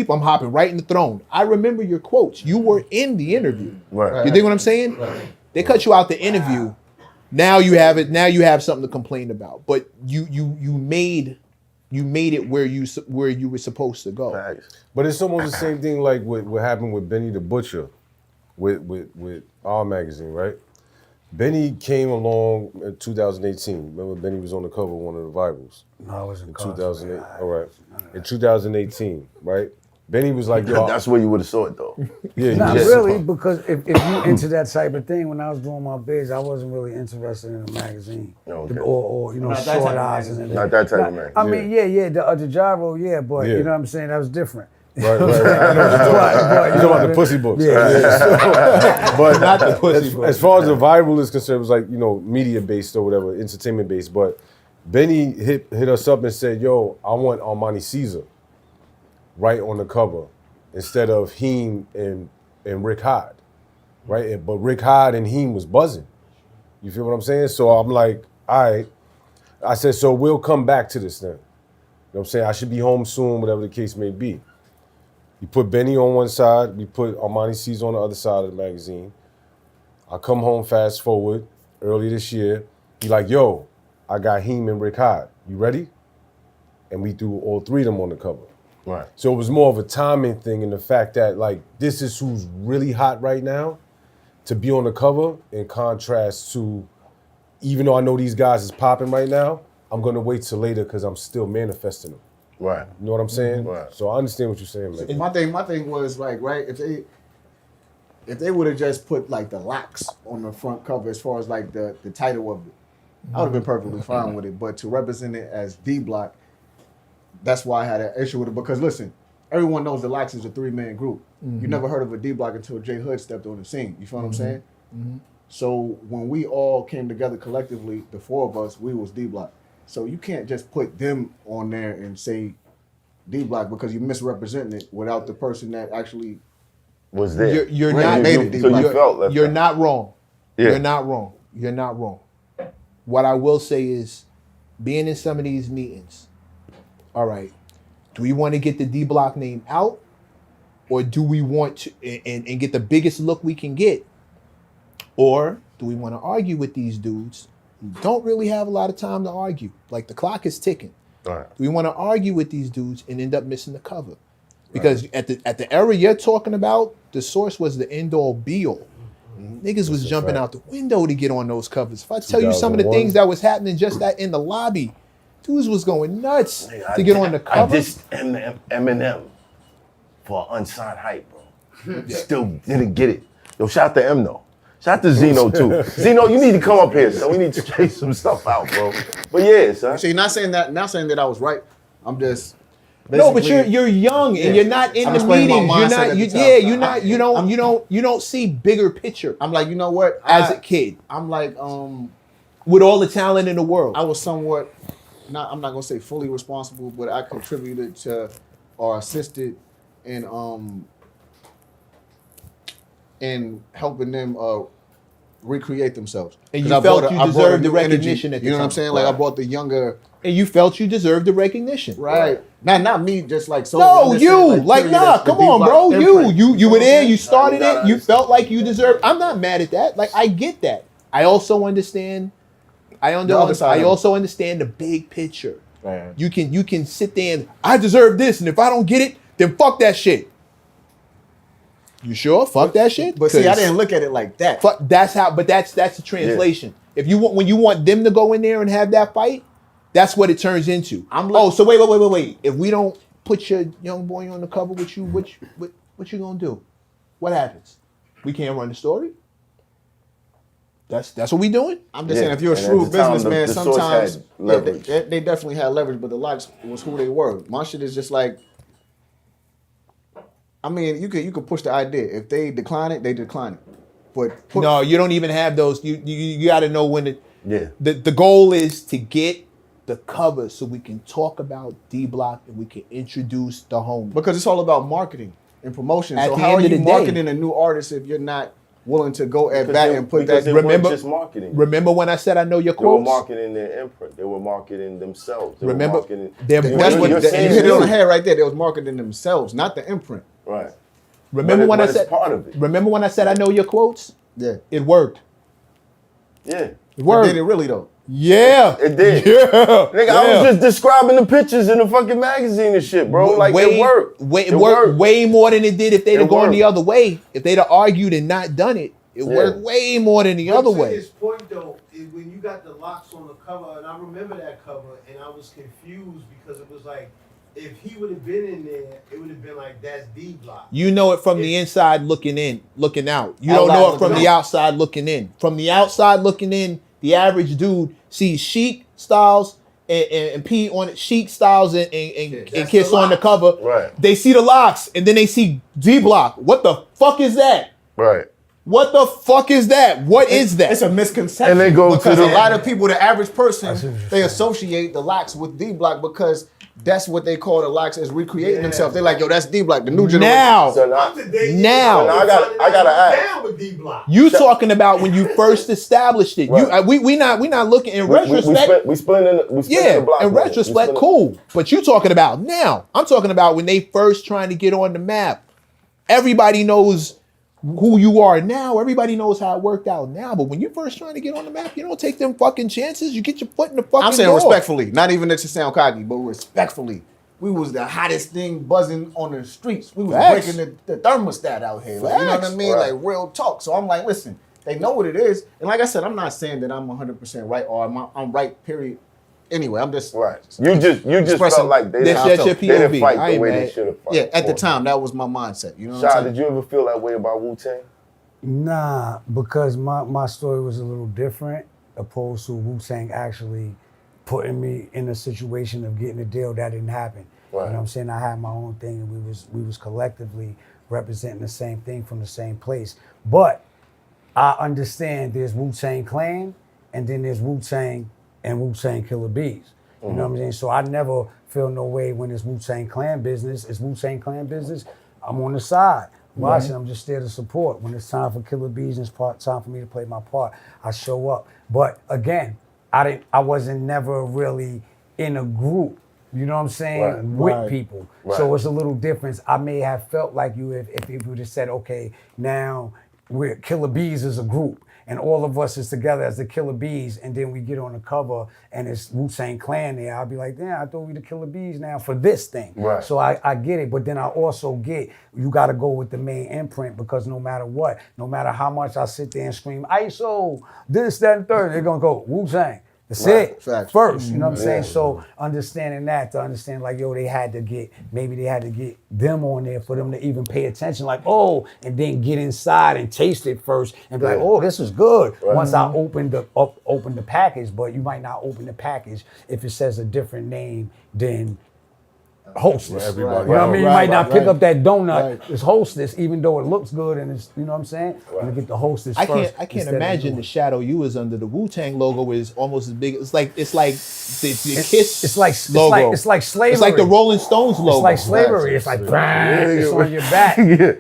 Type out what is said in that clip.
I'm hopping right in the throne. I remember your quotes. You were in the interview. Right. You think what I'm saying? Right. They cut you out the interview. Now you have it. Now you have something to complain about. But you made it where you were supposed to go. Right. But it's almost the same thing like what happened with Benny the Butcher with our magazine, right? Benny came along in 2018. Remember, Benny was on the cover of one of the Bibles. No, I was in 2008. All right. In 2018, right? Benny was like, yo. That's where you would have saw it, though. Yeah, Not really, because if you into that type of thing, when I was doing my biz, I wasn't really interested in a magazine. Okay. Or short eyes. And not that type of magazine. I mean, the gyro, but you know what I'm saying? That was different. Right. I know what you're talking about the pussy books. Yeah. But not the pussy books. As far as the viral is concerned, it was like, media based or whatever, entertainment based. But Benny hit us up and said, yo, I want Armani Caesar right on the cover instead of Heem and Rick Hyde, right? But Rick Hyde and Heem was buzzing. You feel what I'm saying? So I'm like, all right. I said, so we'll come back to this then. You know what I'm saying? I should be home soon, whatever the case may be. You put Benny on one side, we put Armani Caesar on the other side of the magazine. I come home fast forward early this year. He like, yo, I got Heem and Rick Hyde. You ready? And we threw all three of them on the cover. Right. So it was more of a timing thing and the fact that like this is who's really hot right now to be on the cover in contrast to, even though I know these guys is popping right now, I'm gonna wait till later because I'm still manifesting them. Right. You know what I'm saying? Right. So I understand what you're saying, man. My thing was like, right, if they would have just put like the locks on the front cover as far as like the title of it, I would have been perfectly fine with it. But to represent it as D Block, that's why I had an issue with it. Because listen, everyone knows the Locks is a 3-man group. You never heard of a D Block until J Hood stepped on the scene. You feel what I'm saying? So when we all came together collectively, the four of us, we was D Block. So you can't just put them on there and say D Block because you're misrepresenting it without the person that actually was there. You're not made it. So you felt left You're out. not wrong. Yeah. You're not wrong. You're not wrong. What I will say is, being in some of these meetings, all right, do we want to get the D Block name out, or do we want to and get the biggest look we can get, or do we want to argue with these dudes who don't really have a lot of time to argue? Like the clock is ticking. Right. Do we want to argue with these dudes and end up missing the cover? Because at the era you're talking about, the Source was the end all be all. Niggas was jumping out the window to get on those covers. If I tell you some of the 2001. things that was happening just that in the lobby, dudes was going nuts to get on the cover. I dissed Eminem for Unsigned Hype, bro. Still didn't get it. Yo, shout out to M though. Shout out to Zeno too. Zeno, you need to come up here, so we need to chase some stuff out, bro. But yeah, son. See, not saying that I was right. I'm just No, but you're young and you're not in I'm the explaining my meetings. You're mindset not. at the time. You don't see bigger picture. I'm like, you know what? As a kid, I'm like, with all the talent in the world, I was somewhat I'm not gonna say fully responsible, but I contributed to or assisted in helping them recreate themselves. And you felt you deserved the recognition at the You know what I'm time. saying? Like I brought the younger. and you felt you deserved the recognition. Right. Not me, just like so. No, I'm just you saying, like period, nah. that's the Come on, D-Block bro. imprint. You were there. You started Nah, it. You felt like you deserved. I'm not mad at that. Like I get that. I also understand. I other side of it. also understand the big picture. Right. You can sit there and I deserve this, and if I don't get it, then fuck that shit. You sure? Fuck that shit. But see, I 'Cause didn't look at it like that. Fuck. That's how. But that's the translation. If you want, when you want them to go in there and have that fight, that's what it turns into. So wait. If we don't put your young boy on the cover with you, what you gonna do? What happens? We can't run the story. That's what we doing. I'm just saying, if you're a and shrewd at the time, businessman, the Source sometimes had leverage. they definitely had leverage, but the Locks was who they were. My shit is just like, I mean, you could push the idea. If they decline it, they decline it. But No, you don't even have those. You got to know when it. Yeah. The goal is to get the cover so we can talk about D Block and we can introduce the home. because it's all about marketing and promotion. At So the how end are of you the day- marketing a new artist if you're not willing to go at Because bat they- and put because that. they weren't Remember- just marketing. Remember when I said I know your They were quotes? marketing their imprint. They were marketing themselves. They Remember, were marketing. they're- That's what you're you saying hit it on the you. head right there. They was marketing themselves, not the imprint. Right. Remember when I but it's said part of it. Remember when I said I know your quotes? Yeah, It worked. Yeah. It but worked. did it really though? Yeah. It did. Yeah. Nigga, I was just describing the pictures in the fucking magazine and shit, bro. Like way, it worked. It worked way more than it did if they'd have It gone worked. the other way. If they'd have argued and not done it, it worked way more than the other To way. his point though, is when you got the locks on the cover, and I remember that cover, and I was confused because it was like, if he would have been in there, it would have been like, that's D Block. You know it from the inside looking in, looking out. You Out don't know loud it from looking the in. outside looking in. From the outside looking in, the average dude sees Chic, Styles, and P on it, Chic, Styles, and that's Kiss the on the locks. cover. Right. They see the locks, and then they see D Block. What the fuck is that? Right. What the fuck is that? What is that? It's a misconception. And they go to because the- a lot of people, the average person, see what you're they saying. associate the locks with D Block because that's what they call the locks as recreating themselves. They're like, yo, that's D Block, the new generation. Now, So now, I'm today. Now. I gotta ask. Down with D Block. you talking about when you first established it. Right. We not looking in retrospect. we splitting the Yeah, block. in money. retrospect, cool. But you talking about now. I'm talking about when they first trying to get on the map. Everybody knows who you are now. Everybody knows how it worked out now. But when you first trying to get on the map, you don't take them fucking chances. You get your foot in the fucking I'm saying door. respectfully, not even to sound cocky, but respectfully. We was the hottest thing buzzing on the streets. We was Facts. breaking the thermostat out here. Like, you know what I Facts. mean? Right. Like real talk. So I'm like, listen, they know what it is. And like I said, I'm not saying that I'm 100% right or I'm right, period. Anyway, I'm just Right. You just Expressing- felt like they That's didn't, just your they didn't POV. fight I the ain't way mad. they should have fought. yeah, at the time, that was my mindset. You know what Shah, I'm saying? did you ever feel that way about Wu-Tang? Nah, because my story was a little different, opposed to Wu-Tang actually putting me in a situation of getting a deal that didn't happen. Right. You know what I'm saying? I had my own thing, and we was collectively representing the same thing from the same place. But I understand there's Wu-Tang Clan, and then there's Wu-Tang and Wu-Tang Killer Bees. You know what I'm saying? So I never feel no way when it's Wu-Tang Clan business. It's Wu-Tang Clan business. I'm on the side. Watching, I'm just there to support. When it's time for Killer Bees and it's time for me to play my part, I show up. But again, I wasn't never really in a group, you know what I'm saying, Right. with Right. people. Right. So it's a little difference. I may have felt like you if you would have said, okay, now we're Killer Bees as a group, and all of us is together as the Killer Bees, and then we get on the cover and it's Wu-Tang Clan there. I'll be like, damn, I thought we the Killer Bees now for this thing. Right. So I get it, but then I also get you got to go with the main imprint because no matter what, no matter how much I sit there and scream ISO, this, that, and third, they're gonna go Wu-Tang. That's Right. it. Facts. First, you know what I'm saying? Yeah. So understanding that, to understand like, yo, they had to get them on there for them to even pay attention, like, oh, and then get inside and taste it first and be like, Yeah. oh, this is good. Right. Once I open the package, but you might not open the package if it says a different name than Hostess. Everybody You know what I mean? You Right, might not right, pick right. up that donut. Right. It's Hostess, even though it looks good and it's, you know what I'm saying? I'm gonna get the Hostess I first. can't instead of imagine doing- the shadow you was under. The Wu-Tang logo is almost as big. It's like the Kiss It's like logo. it's like slavery. It's like the Rolling Stones logo. It's like slavery. It's like, it's on your back. Yeah.